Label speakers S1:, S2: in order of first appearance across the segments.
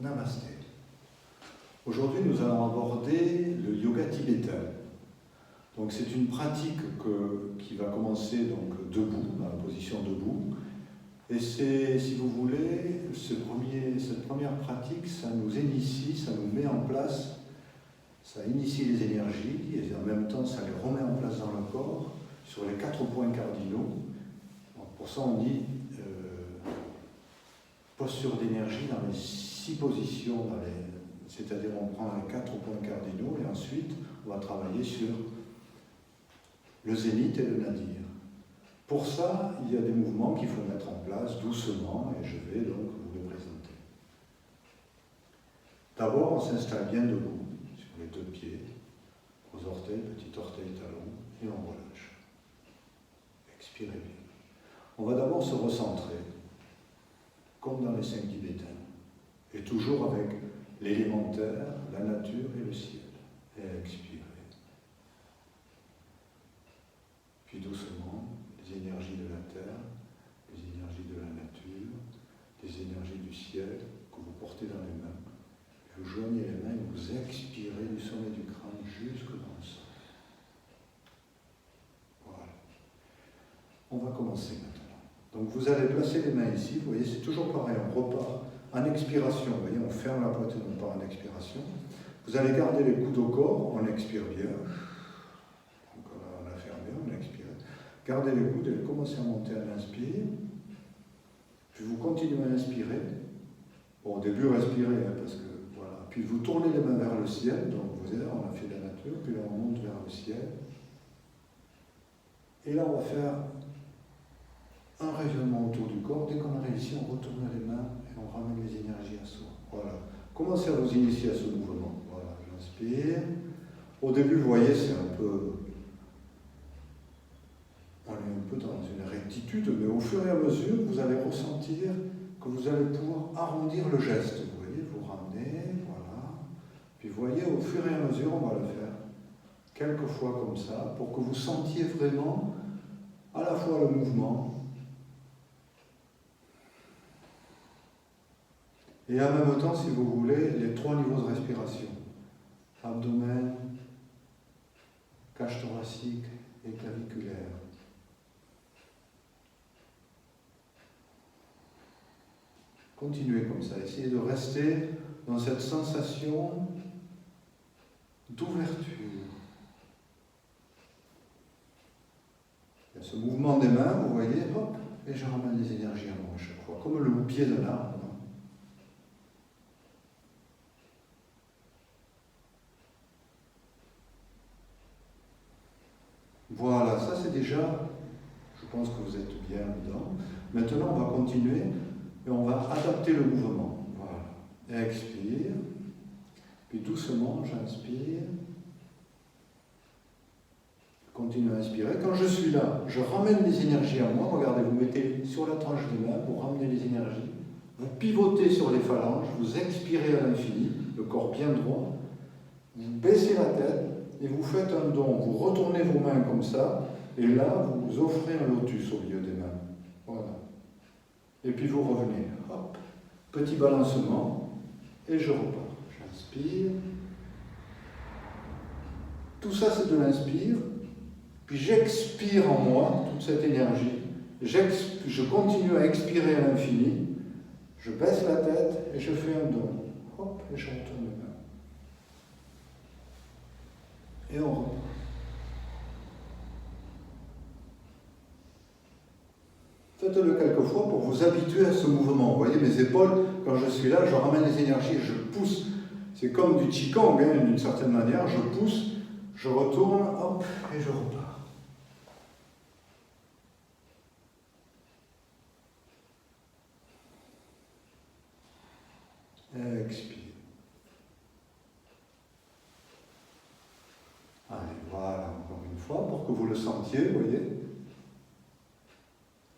S1: Namasté. Aujourd'hui, nous allons aborder le yoga tibétain. Donc, c'est une pratique qui va commencer donc, debout, dans la position debout. Et c'est, si vous voulez, cette première pratique, ça nous initie, ça nous met en place, ça initie les énergies et en même temps, ça les remet en place dans le corps sur les 4 points cardinaux. Donc, pour ça, on dit posture d'énergie dans les 6 positions, c'est-à-dire on prend les 4 points cardinaux et ensuite on va travailler sur le zénith et le nadir. Pour ça, il y a des mouvements qu'il faut mettre en place doucement et je vais donc vous les présenter. D'abord, on s'installe bien debout, sur les 2 pieds, gros orteils, petit orteil, talon, et on relâche. Expirez bien. On va d'abord se recentrer, comme dans les 5 tibétains, et toujours avec l'élémentaire, la nature et le ciel. Et expirez. Puis doucement, les énergies de la terre, les énergies de la nature, les énergies du ciel que vous portez dans les mains. Vous joignez les mains et vous expirez du sommet du crâne jusque dans le sol. Voilà. On va commencer maintenant. Donc vous allez placer les mains ici, vous voyez, c'est toujours pareil, on repart en expiration, vous voyez, on ferme la poitrine, on part en expiration. Vous allez garder les coudes au corps, on expire bien. Encore là, on a fermé, on expire. Gardez les coudes et commencez à monter à l'inspire. Puis vous continuez à inspirer. Bon, au début, respirez, parce que voilà. Puis vous tournez les mains vers le ciel, donc vous êtes là, on a fait la nature, puis là on monte vers le ciel. Et là, on va faire un rayonnement autour du corps. Dès qu'on a réussi, on retourne les mains et on ramène les énergies à soi. Voilà. Commencez à vous initier à ce mouvement. Voilà, j'inspire. Au début, vous voyez, c'est un peu... On est un peu dans une rectitude, mais au fur et à mesure, vous allez ressentir que vous allez pouvoir arrondir le geste. Vous voyez, vous ramenez, voilà. Puis vous voyez, au fur et à mesure, on va le faire quelques fois comme ça, pour que vous sentiez vraiment à la fois le mouvement, et en même temps, si vous voulez, les 3 niveaux de respiration. Abdomen, cage thoracique et claviculaire. Continuez comme ça, essayez de rester dans cette sensation d'ouverture. Il y a ce mouvement des mains, vous voyez, hop, et je ramène les énergies à moi à chaque fois, comme le pied d'un arbre. Voilà, ça c'est déjà, je pense que vous êtes bien dedans. Maintenant, on va continuer et on va adapter le mouvement. Voilà. Expire, puis doucement, j'inspire. Continue à inspirer. Quand je suis là, je ramène les énergies à moi. Regardez, vous mettez sur la tranche des mains, vous ramenez les énergies. Vous pivotez sur les phalanges, vous expirez à l'infini, le corps bien droit. Vous baissez la tête. Et vous faites un don, vous retournez vos mains comme ça, et là, vous offrez un lotus au milieu des mains. Voilà. Et puis vous revenez. Hop. Petit balancement, et je repars. J'inspire. Tout ça, c'est de l'inspire. Puis j'expire en moi toute cette énergie. Je continue à expirer à l'infini. Je baisse la tête, et je fais un don. Hop, et je retourne les mains. Et on repart. Faites-le quelques fois pour vous habituer à ce mouvement. Vous voyez, mes épaules, quand je suis là, je ramène les énergies, je pousse. C'est comme du Qigong, hein, d'une certaine manière. Je pousse, je retourne, hop, et je repars. Expire. Allez, voilà, encore une fois, pour que vous le sentiez, vous voyez.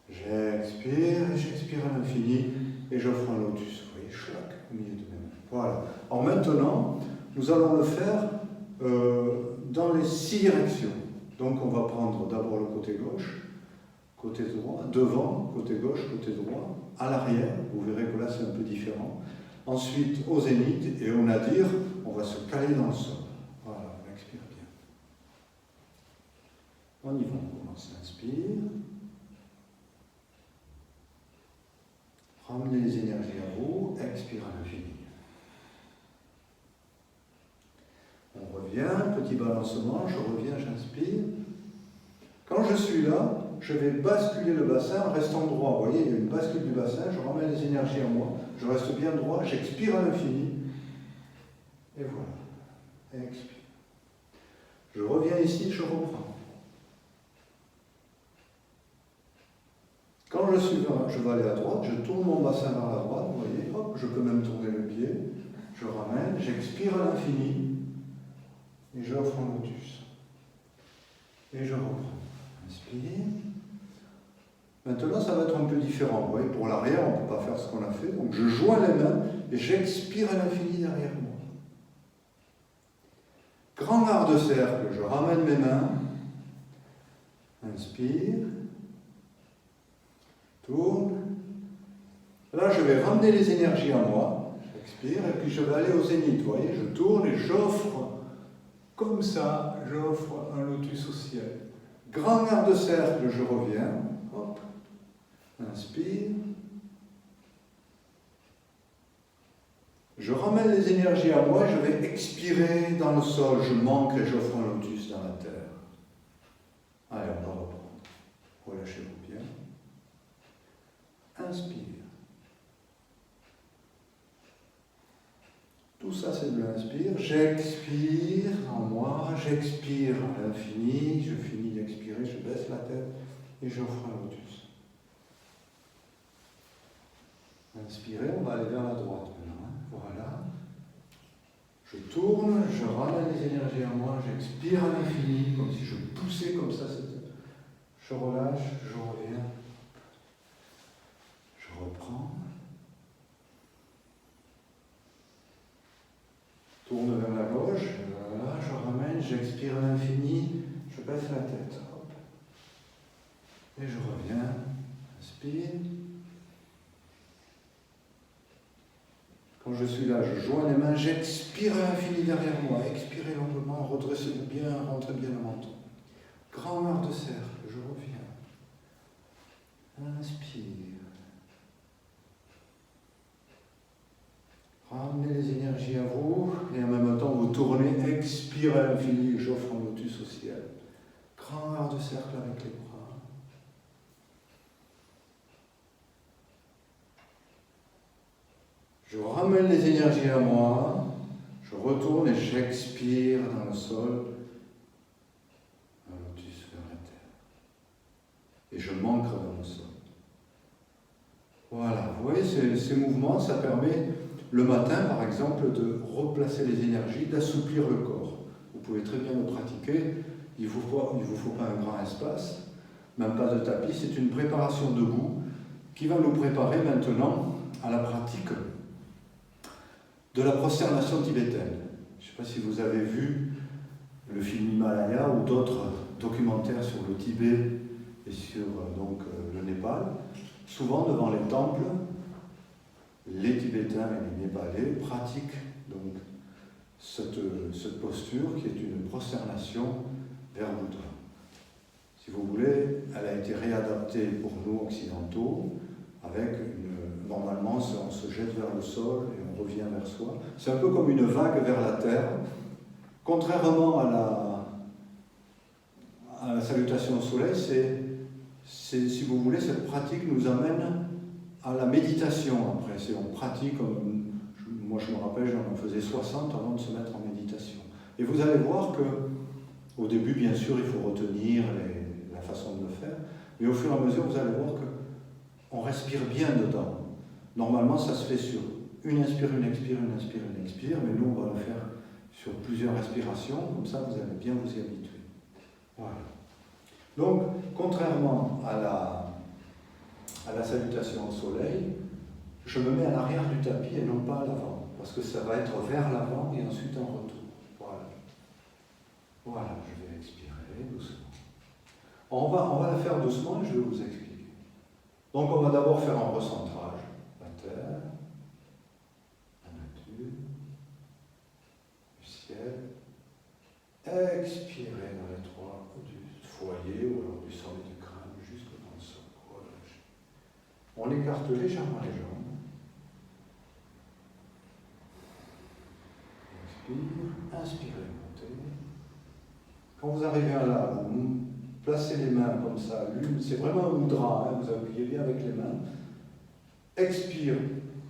S1: J'expire à l'infini, et j'offre un lotus, vous voyez, chlac, au milieu de mes mains. Voilà. Alors maintenant, nous allons le faire dans les 6 directions. Donc on va prendre d'abord le côté gauche, côté droit, devant, côté gauche, côté droit, à l'arrière, vous verrez que là c'est un peu différent. Ensuite, au zénith et au nadir, on va se caler dans le sol. Voilà, on expire bien. On y va, on commence. Inspire. Ramenez les énergies à vous, expire à l'infini. On revient, petit balancement, je reviens, j'inspire. Quand je suis là, je vais basculer le bassin en restant droit. Vous voyez, il y a une bascule du bassin, je ramène les énergies à moi, je reste bien droit, j'expire à l'infini. Et voilà, expire. Je reviens ici, je reprends. Quand je vais aller à droite, je tourne mon bassin vers la droite, vous voyez, hop, je peux même tourner le pied, je ramène, j'expire à l'infini, et j'offre un lotus. Et je reprends. Inspire. Maintenant, ça va être un peu différent. Vous voyez, pour l'arrière, on ne peut pas faire ce qu'on a fait. Donc, je joins les mains et j'expire à l'infini derrière moi. Grand arc de cercle, je ramène mes mains. Inspire. Tourne. Là, je vais ramener les énergies à moi. J'expire et puis je vais aller au zénith. Vous voyez, je tourne et j'offre, comme ça, j'offre un lotus au ciel. Grand arc de cercle, je reviens. Hop. Inspire. Je ramène les énergies à moi, je vais expirer dans le sol. Je manque et j'offre un lotus dans la terre. Allez, on va reprendre. Relâchez-vous bien. Inspire. Tout ça, c'est de l'inspire. J'expire en moi, j'expire à l'infini. Je finis d'expirer, je baisse la tête et j'offre un lotus. Inspirez, on va aller vers la droite maintenant. Voilà. Je tourne, je ramène les énergies à moi, j'expire à l'infini, comme si je poussais comme ça. Je relâche, je reviens. Je reprends. Tourne vers la gauche, voilà, je ramène, j'expire à l'infini, je baisse la tête. Hop. Et je reviens. Inspire. Quand je suis là, je joins les mains, j'expire à l'infini derrière moi. Expirez longuement, redressez-vous bien, rentrez bien le menton. Grand arc de cercle, je reviens. Inspire. Ramenez les énergies à vous et en même temps vous tournez, expire à l'infini, j'offre un lotus au ciel. Grand arc de cercle avec les bras. Je ramène les énergies à moi, je retourne et j'expire dans le sol, un lotus vers la terre. Et je m'ancre dans le sol. Voilà, vous voyez, ces mouvements, ça permet le matin, par exemple, de replacer les énergies, d'assouplir le corps. Vous pouvez très bien le pratiquer, il ne vous faut pas un grand espace, même pas de tapis, c'est une préparation debout qui va nous préparer maintenant à la pratique de la prosternation tibétaine. Je ne sais pas si vous avez vu le film Himalaya ou d'autres documentaires sur le Tibet et sur le Népal. Souvent devant les temples, les Tibétains et les Népalais pratiquent donc cette posture qui est une prosternation vers Bouddha. Si vous voulez, elle a été réadaptée pour nous occidentaux avec normalement on se jette vers le sol et on revient vers soi. C'est un peu comme une vague vers la terre. Contrairement à la salutation au soleil, si vous voulez, cette pratique nous amène à la méditation après. On pratique, moi je me rappelle, j'en faisais 60 avant de se mettre en méditation. Et vous allez voir que, au début, bien sûr, il faut retenir la façon de le faire, mais au fur et à mesure, vous allez voir qu'on respire bien dedans. Normalement, ça se fait sur une inspire, une expire, une inspire, une expire, mais nous, on va le faire sur plusieurs respirations, comme ça, vous allez bien vous y habituer. Voilà. Donc, contrairement à la salutation au soleil, je me mets à l'arrière du tapis et non pas à l'avant, parce que ça va être vers l'avant et ensuite en retour. Voilà. Voilà, je vais expirer doucement. On va la faire doucement et je vais vous expliquer. Donc, on va d'abord faire un recentrage. La terre. expirez dans les trois du foyer ou alors du sommet du crâne jusque dans le sol. Relâchez. On écarte légèrement les jambes. Expire, inspirez, montez. Quand vous arrivez à là, vous placez les mains comme ça, l'une, c'est vraiment un mudra, hein, vous appuyez bien avec les mains. Expire,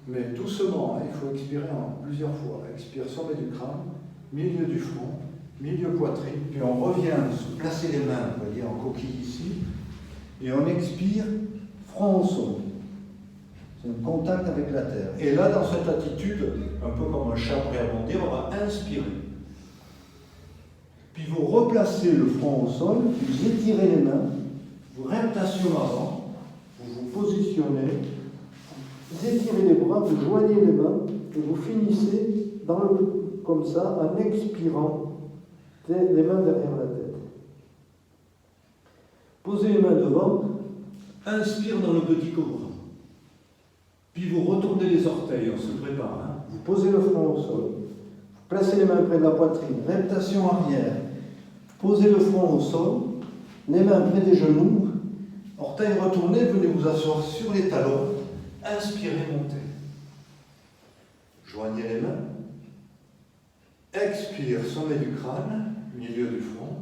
S1: mais doucement, hein, il faut expirer en plusieurs fois. Expire, sommet du crâne, milieu du front, milieu poitrine, puis on revient se placer les mains, vous voyez, en coquille ici, et on expire, front au sol. C'est un contact avec la terre. Et là, dans cette attitude, un peu comme un chat prêt à bondir, on va inspirer. Puis vous replacez le front au sol, vous étirez les mains, vous réintention avant, vous vous positionnez, vous étirez les bras, vous joignez les mains, et vous finissez comme ça, en expirant, les mains derrière la tête. Posez les mains devant, inspire dans le petit cobra. Puis vous retournez les orteils, on se prépare. Hein. Vous posez le front au sol. Vous placez les mains près de la poitrine. Reptation arrière. Posez le front au sol. Les mains près des genoux. Orteils retournés, venez vous asseoir sur les talons. Inspirez, montez. Joignez les mains. Expire, sommet du crâne, milieu du front,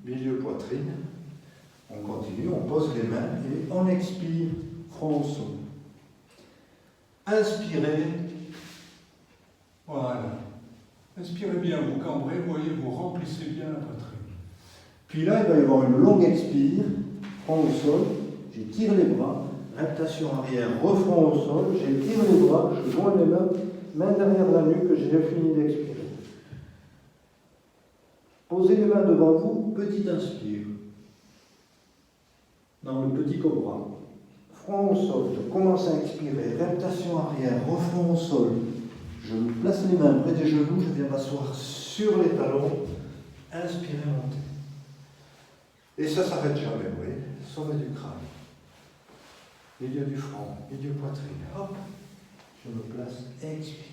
S1: milieu poitrine. On continue, on pose les mains et on expire, front au sol. Inspirez. Voilà. Inspirez bien, vous cambrez, vous voyez, vous remplissez bien la poitrine. Puis là, il va y avoir une longue expire, front au sol, j'étire les bras, reptation arrière, refront au sol, j'étire les bras, je joins les mains, main derrière la nuque, j'ai fini d'expirer. Posez les mains devant vous, petite inspire. Dans le petit cobra. Front au sol, je commence à expirer, reptation arrière, refront au sol. Je me place les mains près des genoux, je viens m'asseoir sur les talons. Inspirez, montez. Et ça ne s'arrête jamais, vous voyez. Sommet du crâne. Milieu du front, milieu poitrine. Hop, je me place, expire.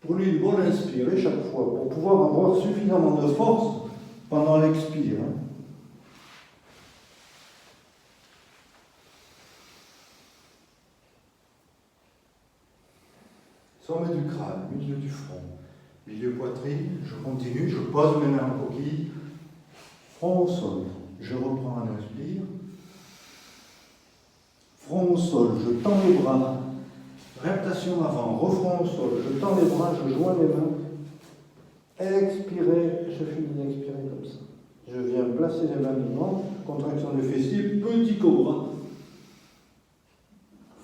S1: Prenez une bonne inspirée chaque fois pour pouvoir avoir suffisamment de force pendant l'expire. Sommet du crâne, milieu du front, milieu poitrine, je continue, je pose mes mains en coquille, front au sol, je reprends un inspire, front au sol, je tends les bras. Reptation avant, refront au sol, je tends les bras, je joins les mains, expirez, je finis d'expirer comme ça. Je viens placer les mains devant, contraction des fessiers, petit cobra.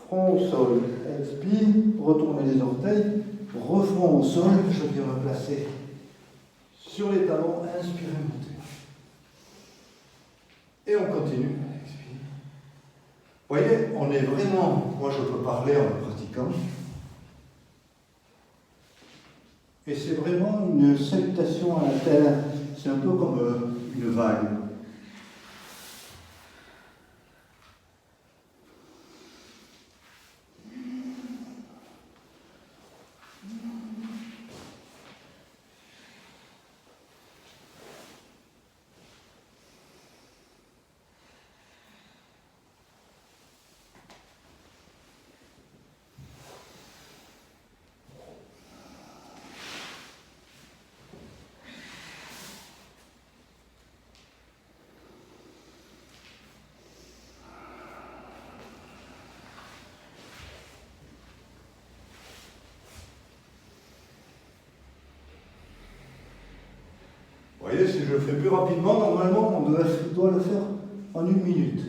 S1: Front au sol, expire, retournez les orteils, refront au sol, je viens me placer sur les talons, inspirez, montez. Et on continue, expire. Vous voyez, on est vraiment, moi je peux parler en le pratiquant, et c'est vraiment une salutation à la terre, c'est un peu comme une vague. Vous voyez, si je le fais plus rapidement, normalement, on doit le faire en 1 minute.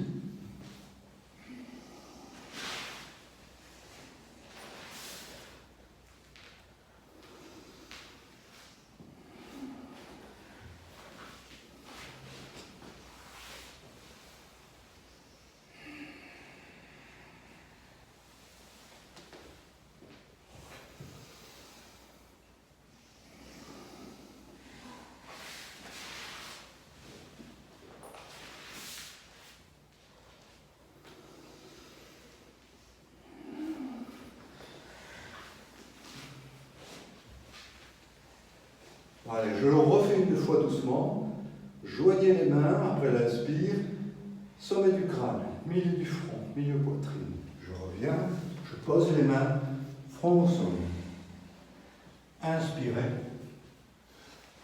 S1: Allez, je le refais une fois doucement. Joignez les mains après l'inspire. Sommet du crâne, milieu du front, milieu poitrine. Je reviens, je pose les mains, front au sol. Inspirez.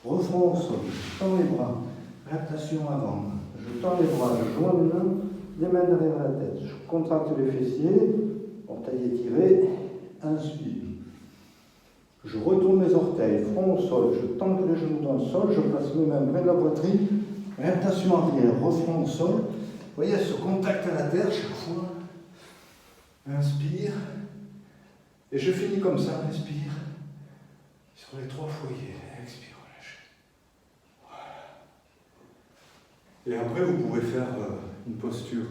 S1: Refront au sol, je tends les bras, réaptation avant. Je tends les bras, je joins les mains derrière la tête. Je contracte les fessiers, orteils étirés, inspire. Je retourne les orteils, front au sol, je tends les genoux dans le sol, je place mes mains près de la poitrine, réaptation arrière, refront au sol. Vous voyez, ce contact à la terre chaque fois. Inspire. Et je finis comme ça, inspire. Sur les 3 foyers, expire. Et après, vous pouvez faire une posture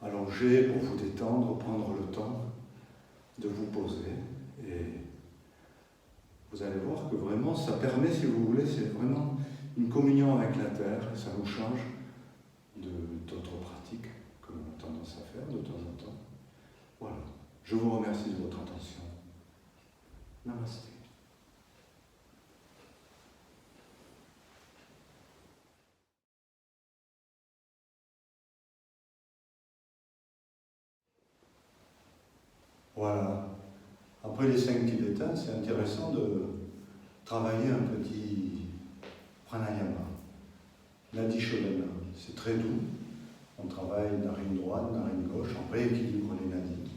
S1: allongée pour vous détendre, prendre le temps de vous poser. Et vous allez voir que vraiment, ça permet, si vous voulez, c'est vraiment une communion avec la terre. Et ça nous change d'autres pratiques que l'on a tendance à faire de temps en temps. Voilà. Je vous remercie de votre attention. Namasté. Voilà. Après les 5 tibétains, c'est intéressant de travailler un petit pranayama, nadi shodhana. C'est très doux. On travaille narine droite, narine gauche, on rééquilibre les nadis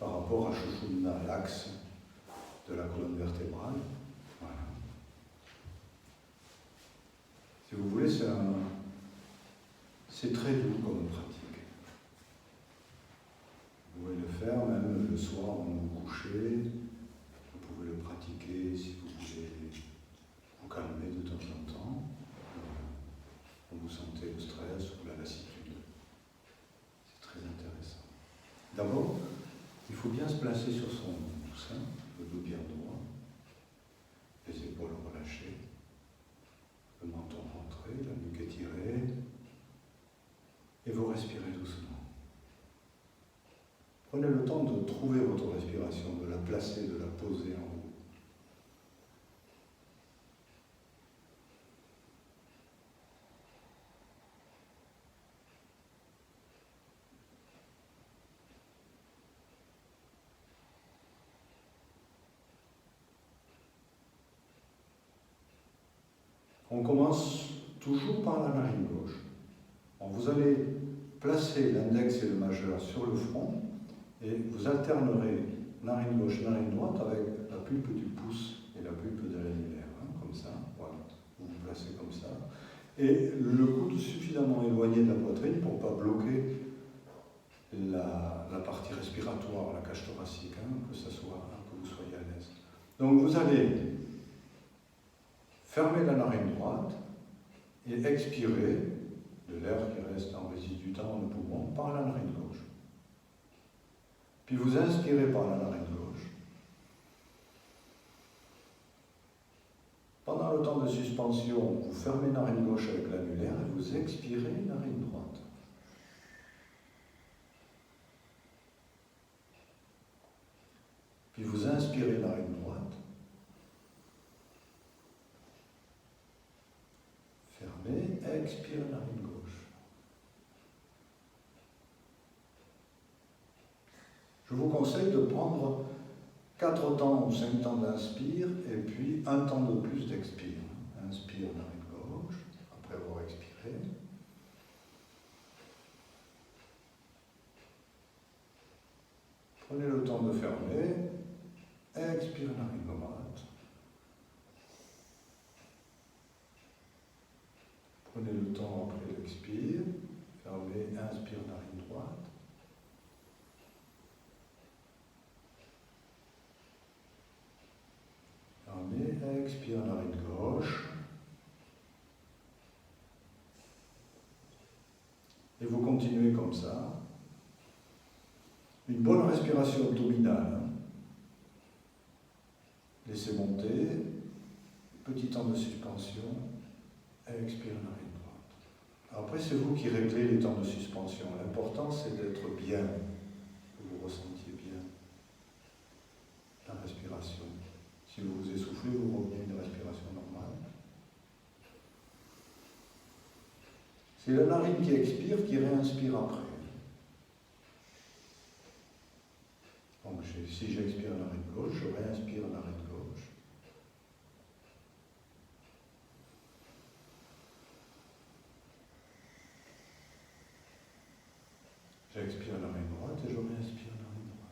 S1: par rapport à Shushumna, l'axe de la colonne vertébrale. Voilà. Si vous voulez, c'est très doux comme pratique. Vous pouvez le faire même le soir avant de vous coucher. Vous pouvez le pratiquer si vous voulez vous calmer de temps en temps. Quand vous sentez le stress ou la lassitude. C'est très intéressant. D'abord, il faut bien se placer sur son sein, le dos bien droit, les épaules relâchées, le menton rentré, la nuque étirée, et vous respirez doucement. Prenez le temps de trouver votre respiration, de la placer, de la poser en vous. On commence toujours par la narine gauche. Vous allez placer l'index et le majeur sur le front et vous alternerez narine gauche, narine droite avec la pulpe du pouce et la pulpe de l'annulaire, comme ça. Voilà. Vous vous placez comme ça. Et le coude suffisamment éloigné de la poitrine pour ne pas bloquer la partie respiratoire, la cage thoracique, que vous soyez à l'aise. Donc vous allez fermer la narine droite et expirer de l'air qui reste en résidu dans le poumon par la narine gauche. Puis vous inspirez par la narine gauche. Pendant le temps de suspension, vous fermez narine gauche avec l'annulaire et vous expirez narine droite. Puis vous inspirez narine droite. Fermez, expirez narine gauche. Je vous conseille de prendre 4 temps ou 5 temps d'inspire et puis un temps de plus d'expire. Inspire narine gauche, après avoir expiré. Prenez le temps de fermer. Expire narine droite. Prenez le temps après l'expire. Fermez, inspire narine droite. Fermez, expire narine gauche. Et vous continuez comme ça. Une bonne respiration abdominale. Laissez monter. Petit temps de suspension. Expire narine droite. Après, c'est vous qui réglez les temps de suspension. L'important, c'est d'être bien, que vous ressentiez bien la respiration. Si vous vous essoufflez, vous revenez à une respiration normale. C'est la narine qui expire, qui réinspire après. Donc si j'expire narine gauche, je réinspire narine gauche. J'expire narine droite et je réinspire narine droite.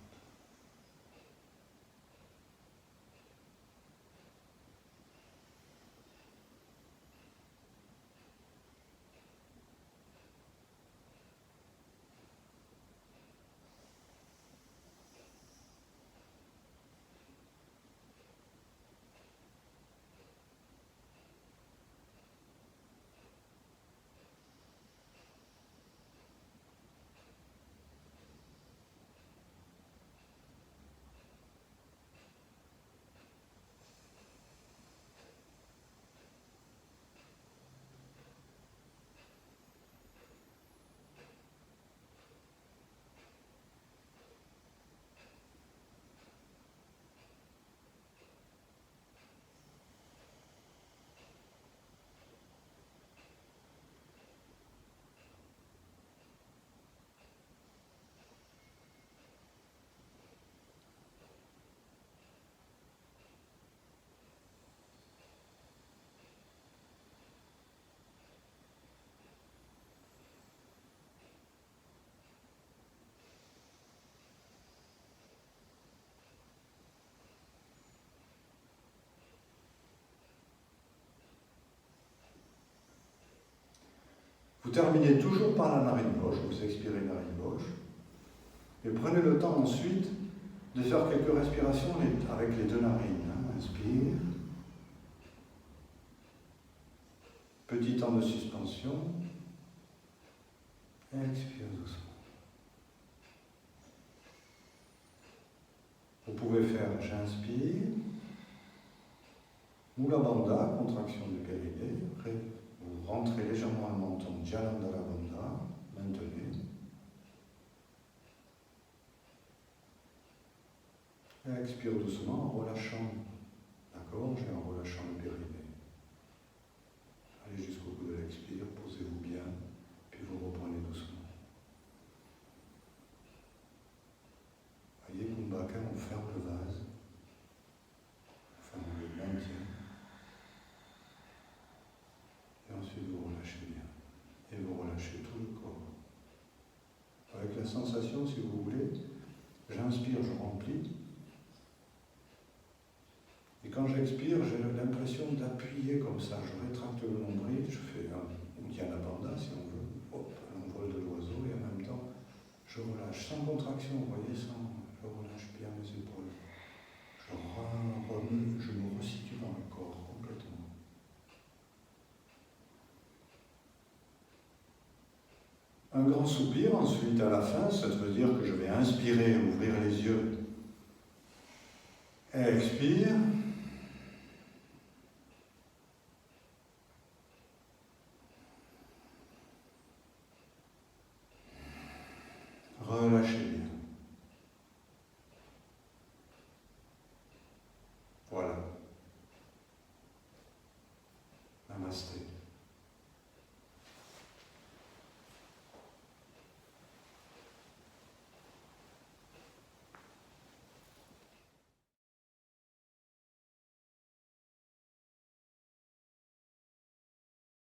S1: Vous terminez toujours par la narine gauche, vous expirez narine gauche, et prenez le temps ensuite de faire quelques respirations avec les deux narines. Inspire, petit temps de suspension, expire doucement. Vous pouvez faire j'inspire, Mula Bandha, contraction du périnée. Vous rentrez légèrement le menton, Jalandhara Bandha, maintenez. Et expire doucement en relâchant la gorge et en relâchant le périnée. Allez jusqu'au bout de l'expire, posez-vous bien, puis vous reprenez doucement. Voyez, Kumbhaka, on ferme le vase, enfin on le maintient. Et ensuite vous relâchez bien. Et vous relâchez tout le corps. Avec la sensation, si vous voulez, j'inspire, je remplis. Et quand j'expire, j'ai l'impression d'appuyer comme ça. Je rétracte le nombril, je fais un Uddiyana Bandha si on veut, hop, l'envol de l'oiseau, et en même temps, je relâche sans contraction, vous voyez, je relâche bien mes épaules. Je me resitue dans le corps complètement. Un grand soupir ensuite à la fin, ça veut dire que je vais inspirer, ouvrir les yeux. Expire.